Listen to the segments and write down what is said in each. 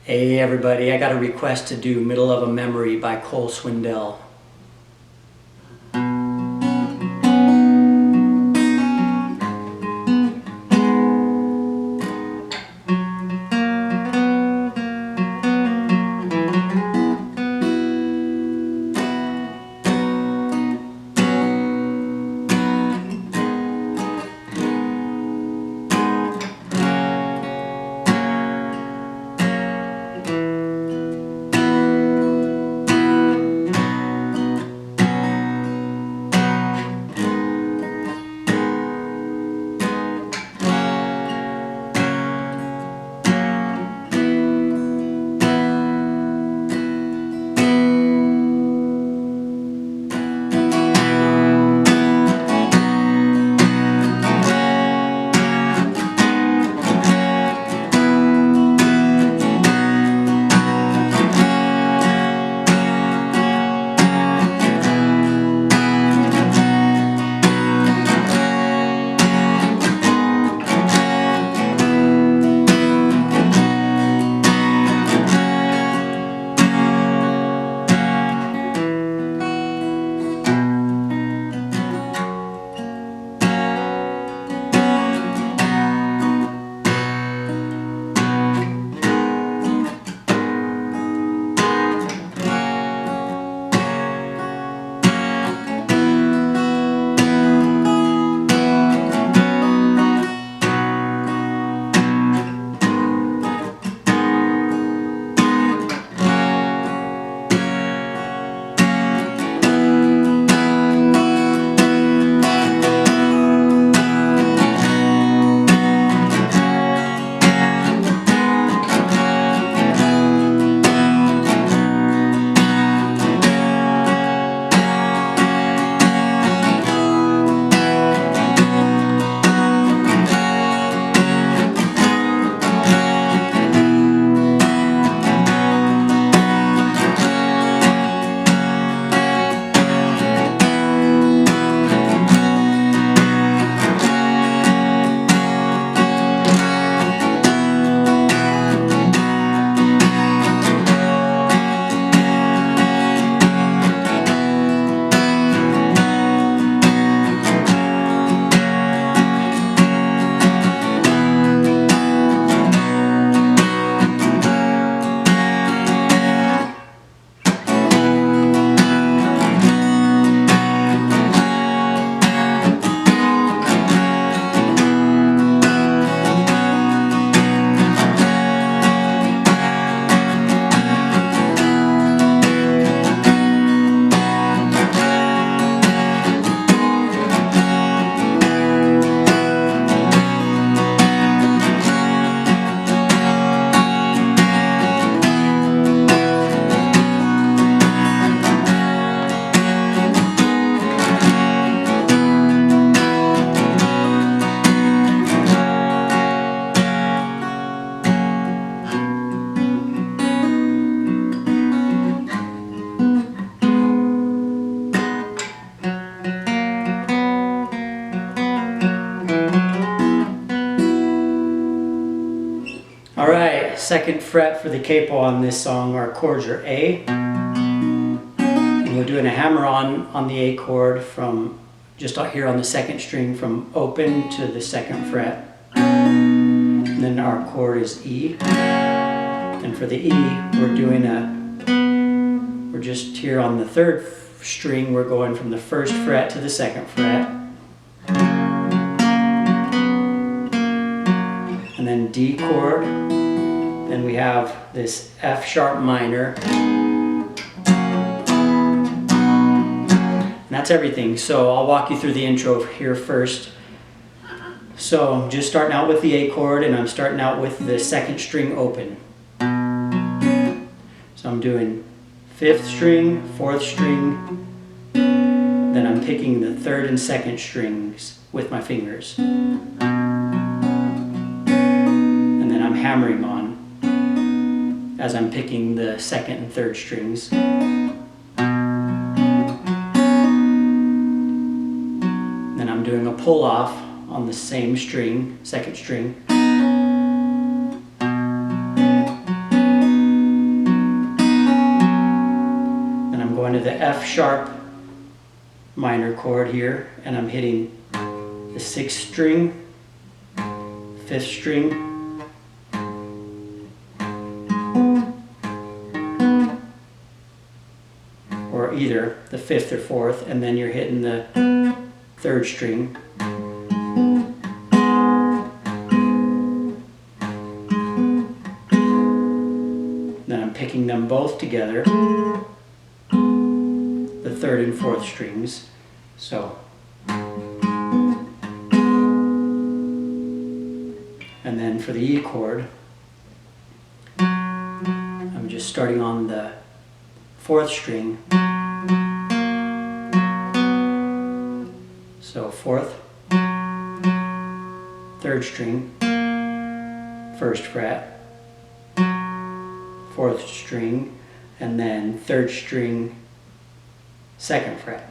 Hey everybody, I got a request to do Middle of a Memory by Cole Swindell. Alright, second fret for the capo on this song. Our chords are A. And we're doing a hammer on the A chord from just out here on the second string from open to the second fret. And then our chord is E. And for the E, we're just here on the third string, we're going from the first fret to the second fret. And then D chord. Then we have this F sharp minor. And that's everything. So I'll walk you through the intro here first. So I'm just starting out with the A chord, and I'm starting out with the second string open. So I'm doing 5th string, 4th string, then I'm picking the 3rd and 2nd strings with my fingers. And then I'm hammering on as I'm picking the 2nd and 3rd strings. Then I'm doing a pull off on the same string, 2nd string. going to the F sharp minor chord here, and I'm hitting the 6th string, 5th string, or either the 5th or 4th, and then you're hitting the 3rd string. Then I'm picking them both together, the 3rd and 4th strings. So, and then for the E chord, I'm just starting on the 4th string. So 4th, 3rd string, 1st fret, 4th string, and then 3rd string, 2nd fret.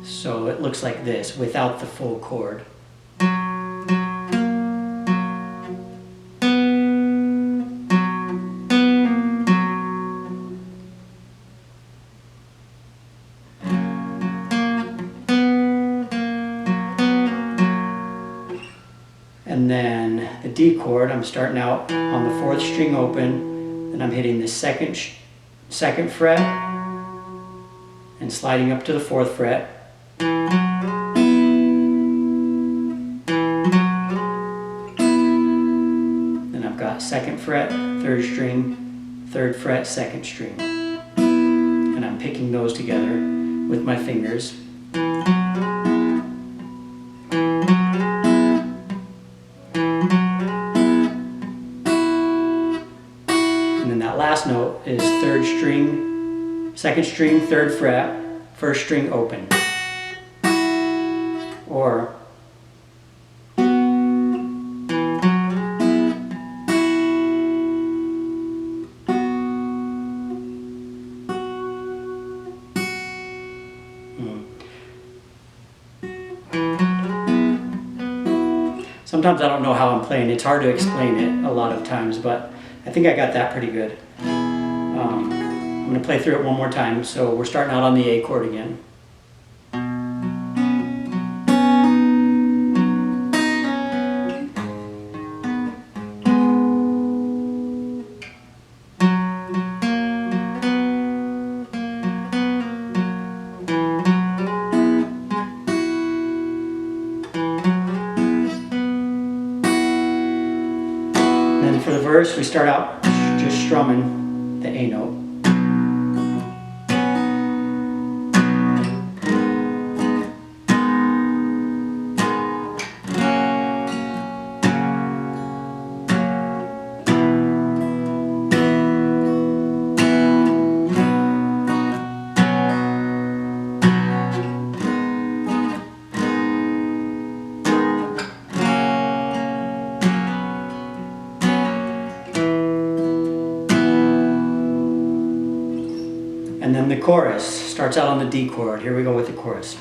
So it looks like this without the full chord. And then the D chord, I'm starting out on the 4th string open, and I'm hitting the 2nd fret and sliding up to the 4th fret. Then I've got 2nd fret, 3rd string, 3rd fret, 2nd string. And I'm picking those together with my fingers. And then that last note is 3rd string, 2nd string, 3rd fret, 1st string open. Or sometimes I don't know how I'm playing. It's hard to explain it a lot of times, but I think I got that pretty good. I'm going to play through it one more time. So we're starting out on the A chord again. For the verse, we start out just strumming the A note. And then the chorus starts out on the D chord. Here we go with the chorus.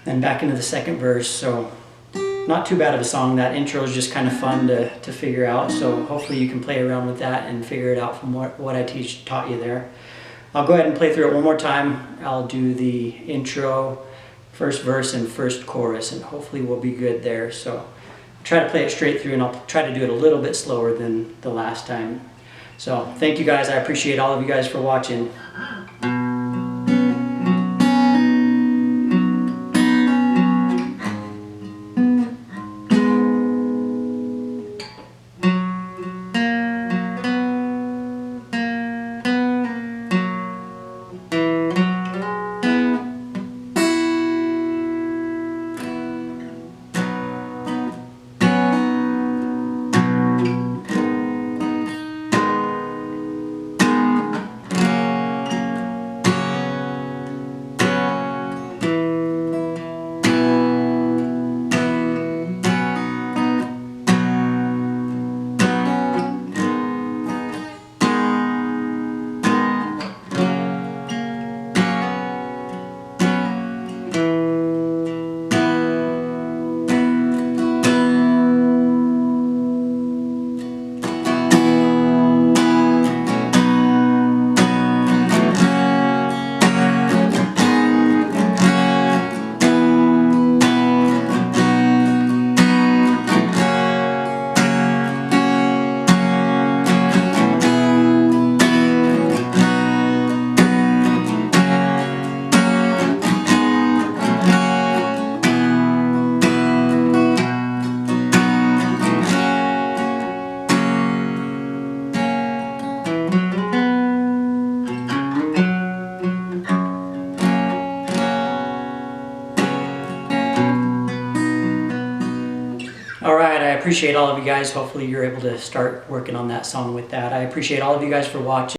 And back into the second verse. So not too bad of a song. That intro is just kind of fun to figure out. So hopefully you can play around with that and figure it out from what I taught you there. I'll go ahead and play through it one more time. I'll do the intro, first verse, and first chorus, and hopefully we'll be good there. So I'll try to play it straight through, and I'll try to do it a little bit slower than the last time. So thank you guys. I appreciate all of you guys for watching. All right, I appreciate all of you guys. Hopefully you're able to start working on that song with that. I appreciate all of you guys for watching.